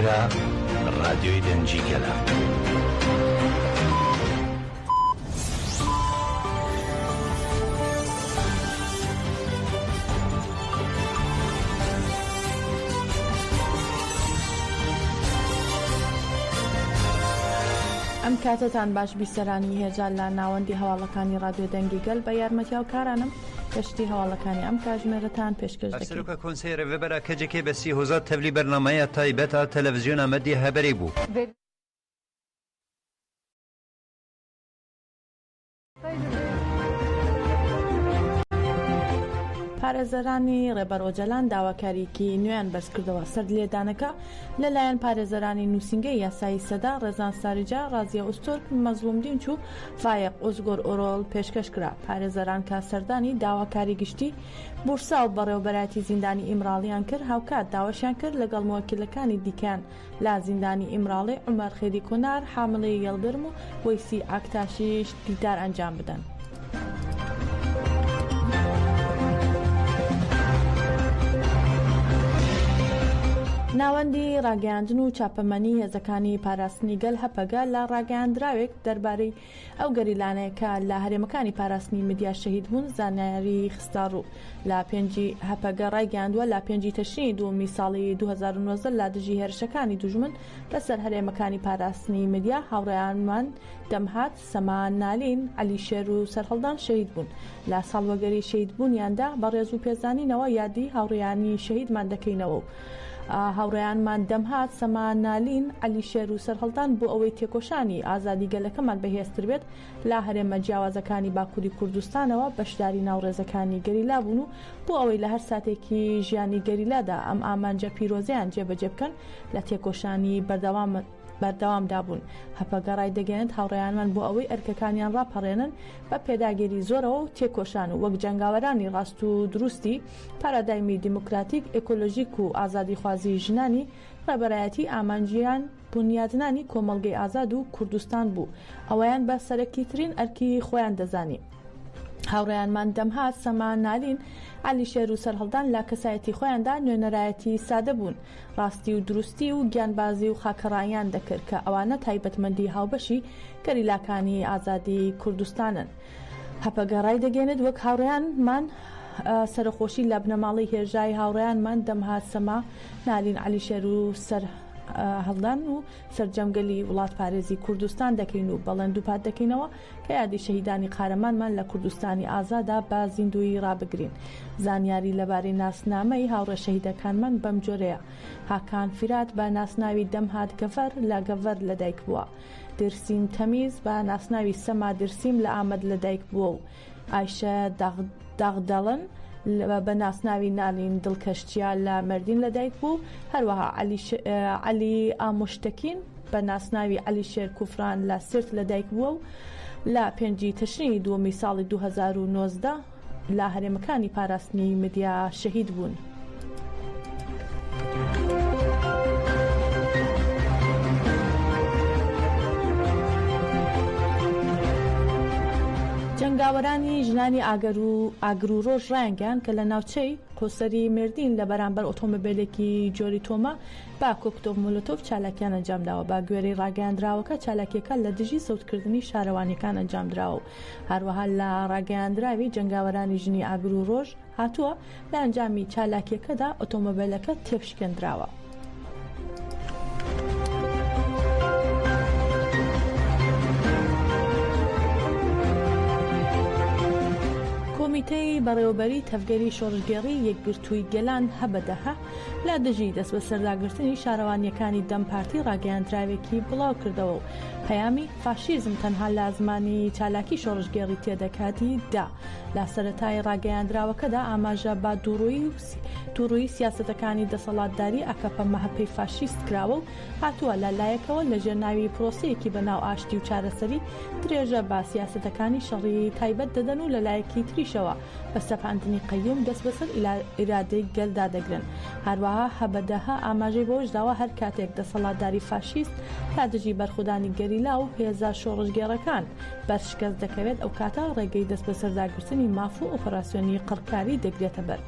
ئێرە ڕادیۆی دەنجیگەلە. ئەم کاتتان باش بیسەرانی هێژان لە ناوەندی هەواڵەکانی ڕادیۆ دەنگیگەل بە یارمەتیا و کارانم پشتی هەواڵەکانی ئەم کاتژمێرەتان پێشکەش دەکەین. سەرۆکە کۆنسەی ڕێڤەبەرە کەجێکێ بە 30,000 تەبلی بەرنامەیە تایبەتە تەلەڤیزیۆن ئەمەدی هەبەری بوو. پارێزەرانی ڕێبەرۆجەلان داواکاریکی نوێیان بەرزکردەوە سەر لێدانەکە لەلایەن پارێزەرانی نووسنگەی یاسایی سەدا ڕێزان ساریجا، ڕازیە ئوستۆرک، مەزلوم دینچ و فایق ئۆزگۆر ئۆرۆڵ پێشکەش کرا. پارێزەران کە سەردانی داواکاری گشتی بورسا و بەڕێوەبەراتی زیندانی ئیمراڵیان کرد، هاوکات داواشیان کرد لەگەڵ موەکیلەکانی دیکەیان لا زیندانی ئیمراڵی عومەر خێری کۆنار، حامڵەی یەڵگرم و وەیسی ئاکتاشیش دیدار ئەنجام بدەن. ناوەندی ڕاگەیاندن و چاپەمەنی هێزەکانی پاراستنی گەل هەپەگە لە ڕاگەیاندراوێک دەربارەی ئەو گەریلانەیەکە لە هەرێمەکانی پاراستنی مدیا شەهید بوون زانیاری خستە ڕوو. لە پێنجی هەپەگە ڕایگەاندووە لە پێنجی تەشرینی دووەمی ساڵی 2019 لە دژی هێرشەکانی دوژمن لەسەر هەرێمەکانی پاراستنی مدیا هاوڕێیانمان دەمهات، سەمان نالین، عەلیشێر و سەرهەڵدان شەهید بوون. لە ساڵوەگەری شەهید بوونیاندا بە ڕێز و پێزانینەوە یادی هاوڕێیانی شەهیدمان دەکەینەوە. هاوڕێیانمان دەمهات، سەمان نالین، عەلیشێر و سەرهەڵدان بۆ ئەوەی تێکۆشانی ئازادی گەلەکەمان بەهێزتر بێت لە هەرێمە جیاوازەکانی باکووری کوردستانەوە بەشداری ناوڕێزەکانی گەریلا بوون و بۆ ئەوەی لە هەر ساتێکی ژیانی گەریلادا ئەم ئامانجە پیرۆزیان جێبەجێ بکەن لە تێکۆشانی بەردەوامدا بوون. هەپەگەڕای دەگەێنێت هاوڕێیانمان بۆ ئەوەی ئەرکەکانیان ڕاپەڕێنن بە پێداگیری زۆرەوە و تێکۆشان و وەک جەنگاوەرانی ڕاست و دروستی پارادایمی دیموکراتیک، ئێکۆلۆژیک و ئازادیخوازی ژنانی ڕێبەرایەتی ئامانجیان بنیادنانی کۆمەڵگەی ئازاد و کوردستان بوو. ئەوەیان بە سەرەکیترین ئەرکی خۆیان دەزانی. هاوڕێیانمان دەمهات، سەمان نالین، عەلیشێر و سەرهەڵدان لە کەسایەتی خۆیاندا نوێنەرایەتی سادە بوون، ڕاستی و دروستی و گیانبازی و خاکەڕاییان دەکرد کە ئەوانە تایبەتمەندی هاوبەشی گەریلاکانی ئازادی کوردستانن. هەپەگەڕای دەگەێنێت وەک هاوڕێیانمان سەرخۆشی لە بنەماڵی هێژای هاوڕێیانمان دەمهات، سەما نالین، عەلیشێر و هەڵدان و سەرجەمگەلی وڵات پارێزی کوردستان دەکەین و بەڵێن دووپات دەکەینەوە کە یادی شەهیدانی قارەمانمان لە کوردستانی ئازادا بە زیندوی ڕابگرین. زانیاری لەبارەی ناسنامەی هاوڕێ شەهیدەکانمان بەم جۆرەیە: هاکان فیرات بە ناسناوی دەمهات گەڤەر لە گەڤەر لەدایک بووە، درسیم تەمیز بە ناسناوی سەما درسیم لە ئامەد لەدایک بووە و ئایشە داغدەڵن بە ناسناوی نالین دڵکەشتیا لە مەردین لەدایک بوو. هەروەها عەلی ئامۆشتەکین بە ناسناوی عەلیشێر کوفران لە سرت لەدایک بووە و لە پێنجی تەشرینی دووەمی ساڵی 2019 لە هەرێمەکانی پاراستنی مدیا شەهید بوون. جەنگاوەرانی ژنانی ئاگر و ڕۆژ ڕایانگەیان کە لە ناوچەی قۆسەری مێردین لە بەرامبەر ئۆتۆمۆبیلێکی جۆری تۆمە با کۆکتۆف مۆلۆتۆف چالاکیان ئەنجامداوە. با گوێرەی ڕاگەیاندراوەکە چالاکیەکە لە دژی سەوتکردنی شارەوانیەکان ئەنجامدراوە و هەروەها لە ڕاگەیاندراوی جەنگاوەرانی ژنی ئاگر و ڕۆژ هاتووە لە ئەنجامی چالاکیەکەدا ئۆتۆمۆبیلەکە تێپشکێنراوە. کۆمیتەی بەڕێوەبەری تەفگەری شۆڕژگێڕی یەکگرتووی گەلان هەبەدەها لە دژی دەست بە سەرداگرتنی شارەوانیەکانی دەمپارتی ڕاگەیاندراوێکی بڵاو کردەوە و پەیامی فاشیزم تەنها لە زمانی چالاکی شۆڕژگێڕی تێدەکاتی دا. لە سەرەتای ڕاگەیاندراوەکەدا ئاماژە با دووڕووی سیاسەتەکانی دەسەڵاتداری ئەکەپە مەهەپەی فاشیست کراوە و هاتووە لە لایەکەوە لە ژێرناوی پرۆسەیەکی بەناو ئاشتی و چارەسەری درێژە با سیاسەتەکانی شەڕی تایبەت دەدەن و لە لایەکی تریشەوە بە بە سەپاندنی قەیوم دەست بەسەر ئیرادەی گەلدا دەگرن. هەروەها هەبەدەها ئاماژەی بۆش داوە هەر کاتێک دەسەڵاتداری فاشیست تا دژی بەرخودانی گەریلا و هێزا شۆڕژگێڕەکان بەرشکەست دەکەوێت ئەو کاتە ڕێگەی دەست بەسەرداگرتنی ماف و ئۆپەراسیۆنی قڕکاری دەگرێتە بەر.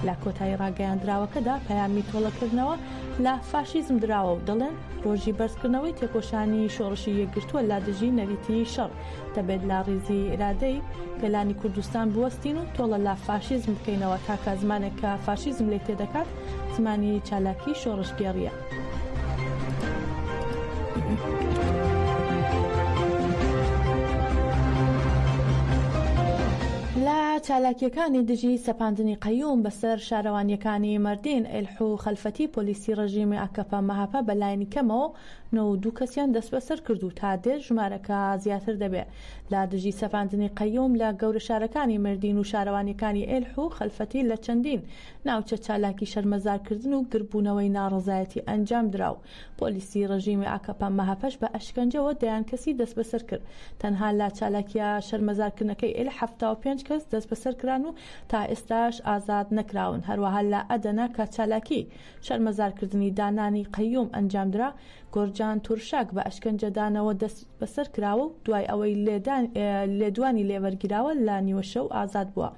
لە کۆتایی ڕاگەیاندراوەکەدا پەیامی تۆڵەکردنەوە لە فاشیزم دراوە و دەڵێن ڕۆژی بەرزکردنەوەی تێکۆشانی شۆڕشی یەکگرتووە لا دژی نەریتی شەڕ دەبێت لا ڕیزی ئێرادەی گەلانی کوردستان بوەستین و تۆڵە لا فاشیزم بکەینەوە تاکە زمانێک کە فاشیزم لێ تێدەکات زمانی چالاکی شۆڕشگێڕیە. لە چالاکیەکانی دژی سەپاندنی قەیوم بەسەر شارەوانیەکانی مەردین ئێلح و خەلفەتی پۆلیسی ڕژیمی ئاکەپا مەهاپە بەلایەنی کەمەوە 92 کەسیان دەست بەسەر کردو تا دێر ژمارەکە زیاتر دەبێت. لە دژی سەپاندنی قەیوم لە گەورە شارەکانی مەردین و شارەوانیەکانی ئێلح و خەلفەتی لە چەندین ناوچە چالاکی شەرمەزارکردن و گربوونەوەی ناڕەزایەتی ئەنجام دراو. پۆلیسی ڕژیمی ئاکەپا مەهاپەش بە ئەشکەنجەوە دەیان کەسی دەست بەسەر کرد. تەنها لە چالاکیە شەرمەزارکردنەکەی ئێلح 75 کەس دەست بەسەر کران و تا ئێستاش ئازاد نەکراون. هەروەها لە ئەدەنا کە چالاکی شەرمەزارکردنی دانانی قەیوم ئەنجامدرا گۆرجان تورشاک بە ئەشکەنجەدانەوە دەست بەسەر کراوە و دوای ئەوەی لێدوانی لێوەرگیراوە لە نیوە شەو ئازاد بووە.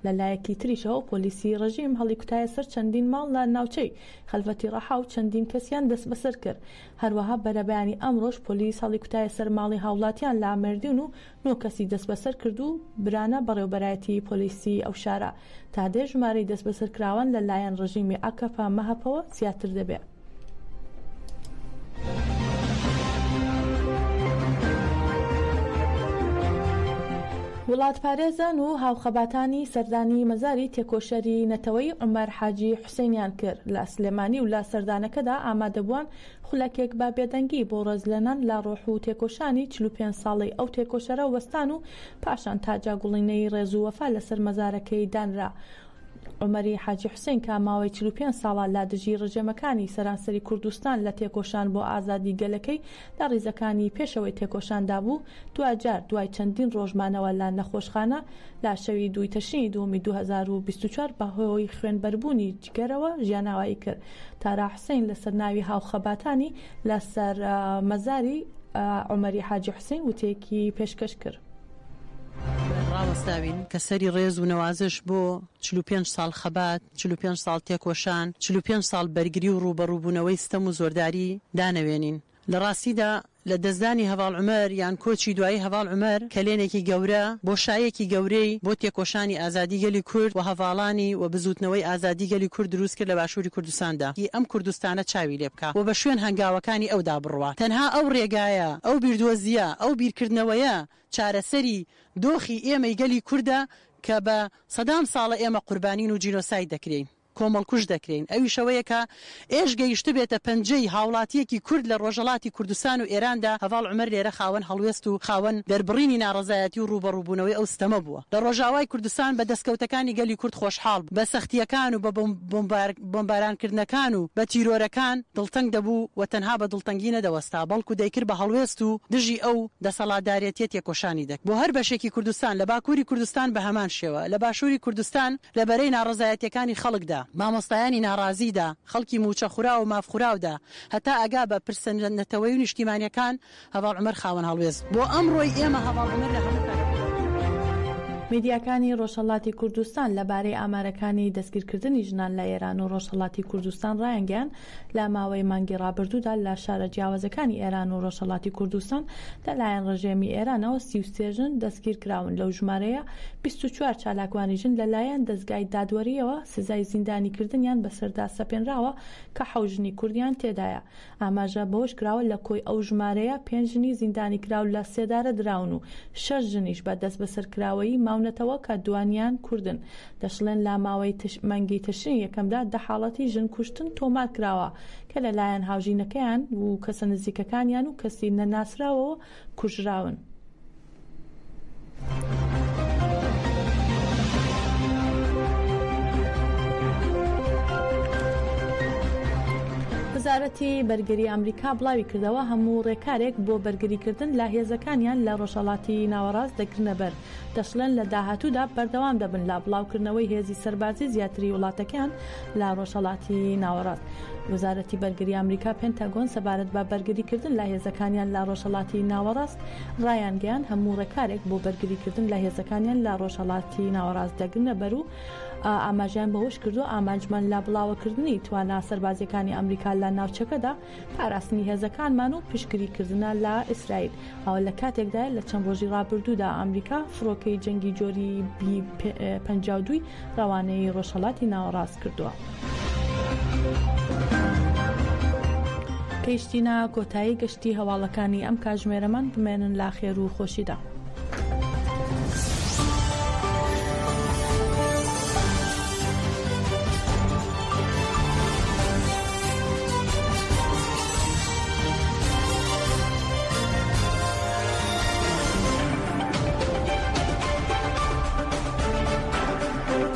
لە لایەکی تریشەوە پۆلیسی ڕژیم هەڵی کوتایە سەر چەندین ماڵ لە ناوچەی خەلفەتی ڕەحا و چەندین کەسیان دەست بەسەر کرد. هەروەها بەرەبەیانی ئەمڕۆژ پۆلیس هەڵی کوتایە سەر ماڵی هاوڵاتیان لە مەردین و 9 کەسی دەست بەسەر کرد و برانە بەڕێوەبەرایەتی پۆلیسی ئەو شارە تا دێر ژمارەی دەست بەسەر کراوان لە لایەن ڕژیمی ئاکەپا مەهاپەوە زیاتر دەبێت. وڵات پارێزان و هاوخەباتانی سەردانی مەزاری تێکۆشەری نەتەوەی عومەر حاجی حوسێنیان کرد. لە سلێمانی و لە سەردانەکەدا ئامادەبووان خولەکێک با بێدەنگی بۆ ڕۆژلێنان لە ڕۆح و تێکۆشانی 45 ساڵی ئەو تێکۆشەرە وەستان و پاشان تاجا گوڵینەی ڕێز و وەفا لەسەر مەزارەکەی دانرا. عومەری حاجی حوسێن کە ماوەی 45 ساڵە لە دژی ڕژێمەکانی سەرانسەری کوردستان لە تێکۆشان بۆ ئازادی گەلەکەی لە ڕیزەکانی پێشەوەی تێکۆشاندا بوو، دوجار دوای چەندین ڕۆژمانەوە لە نەخۆشخانە لە شەوی 2 تەشرینی 2024 بەهۆی خوێنبەربوونی جگەرەوە ژیاناوایی کرد. تارا حوسێن لەسەر ناوی هاوخەباتانی لەسەر مەزاری عومەری حاجی حوسێن وتەیەکی پێشکەش کرد. ڕاوەستاوین کە سەری ڕێز و نەوازش بۆ 45 ساڵ خەبات، 45 ساڵ تێکۆشان، 45 ساڵ بەرگری و ڕوبەڕووبوونەوەی ستەم و زۆرداری دانەوێنین. لە ڕاستیدا لە دەستدانی هەڤاڵ عومەر یان کۆچی دوایی هەڤاڵ عومەر کەلێنێکی گەورە بۆ شایەکی گەورەی بۆ تێکۆشانی ئازادی گەلی کورد و هەڤاڵانی و بزوتنەوەی ئازادی گەلی کورد دروست کرد لە باشووری کوردستاندا. ئەم کوردستانە چاوی لێ بکە و بە شوێن هەنگاوەکانی ئەودا بڕوە. تەنها ئەو ڕێگایە، ئەو بیردۆزیە، ئەو بیرکردنەوەیە چارەسەری دۆخی ئێمەی گەلی کووردە کە بە سەدام ساڵە ئێمە قوربانین و جینۆساید دەکرێن، کۆمەڵکوژ دەکرێن. ئەوی شەوەیە کە ئێش گەیشت بێتە پەنجەی هاوڵاتیەکی کورد لە ڕۆژەڵاتی کوردستان و ئێراندا. هەڤاڵ عومەر لێرە خاوەن هەڵوێست و خاوەن دەربڕینی ناڕەزایەتی و ڕوبەڕووبوونەوەی ئەو ستەمە بووە. لە ڕۆژاوای کوردستان بە دەستکەوتەکانی گەلی کورد خۆشحاڵ بە سەختیەکان و بە بۆمبارانکردنەکان و بە تیرۆرەکان دڵتەنگ دەبوو و تەنها بە دڵتەنگی نەدەوەستا، بەڵکو دەیکرد بە هەڵوێست و دژی ئەو دەسەڵاتدارێتی تێکۆشانی دەکرد. بۆ هەر بەشێکی کوردستان لە باکووری کوردستان بە هەمان شێوە، لە باشووری کوردستان لە بەرەی ناڕەزایەتیەکانی خەڵکدا، مامۆستایانی ناڕازیدا، خەڵکی موچەخورا و مافخوراودا، هەتا ئەگا بە پرسەنەتەوەی و نیشتیمانیەکان هەڤاڵ عومەر خاوەن هەڵوێست. بۆ ئەمڕۆی ئێمە هەڤاڵ عومەر لە هەموو میدیاکانی ڕۆژهەڵاتی کوردستان لەبارەی ئامارەکانی دەستگیرکردنی ژنان لە ئێران و ڕۆژهەڵاتی کوردستان ڕایانگەیان لە ماوەی مانگی ڕابردوودا لە شارە جیاوازەکانی ئێران و ڕۆژهەڵاتی کوردستان لەلایەن ڕژێمی ئێرانەوە 33 ژن دەستگیر کراون. لەو ژمارەیە 24 چالاکوانی ژن لەلایەن دەستگای دادوەریەوە سزای زیندانیکردنیان بەسەردا سەپێنراوە کە 7 ژنی کوردیان تێدایە. ئاماژە بەوەش کراوە لە کۆی ئەو ژمارەیە 5 ژنی زیندانی کراو لە سێدارە دراون و 6 ژنیش بە دەست بەسەرکراوەی ماونەتەوە کە دوانیان کوردن. دەشڵێن لا ماوەی مانگی تەشرینی یەکەمدا 10 حاڵەتی ژن کوشتن تۆمار کراوە کە لەلایەن هاوژینەکەیان و کەسە نزیکەکانیان و کەسی نەناسراوەوە کوژراون. وزارەتی بەرگری ئەمریکا بڵاوی کردەوە هەموو ڕێکارێک بۆ بەرگریکردن لە هێزەکانیان لە ڕۆژهەڵاتی ناوەڕاست دەگرنە بەر دەشڵێن لە داهاتوودا بەردەوام دەبن لە بڵاوکردنەوەی هێزی سەربازی زیاتری وڵاتەکان لە ڕۆژهەڵاتی ناوەڕاست. وزارەتی بەرگری ئەمریکا پێنتاگۆن سەبارەت بە بەرگریکردن لە هێزەکانیان لە ڕۆژهەڵاتی ناوەڕاست ڕایانگەیان هەموو ڕێکارێک بۆ بەرگریکردن لە هێزەکانیان لە ڕۆژهەڵاتی ناوەڕاست دەگرنە بەر و ئاماژیان بەوەش کردو ئامانجمان لە بڵاوکردنی توانە سەربازیەکانی ئەمریکا لە ناوچەکەدا پاراستنی هێزەکانمان و پشتگیریکردنە لە ئیسرائیل ئەوە لە کاتێکدا لە چەند ڕۆژی ڕابردوودا ئەمریکا فڕۆکەی جەنگی جۆری B-52 ڕەوانەی ڕۆژهەڵاتی ناوەڕاست کردووە. کەیشتینە کۆتایی گەشتی هەواڵەکانی ئەم کاتژمێرەمان بمێنن لا خێر و خۆشیدا.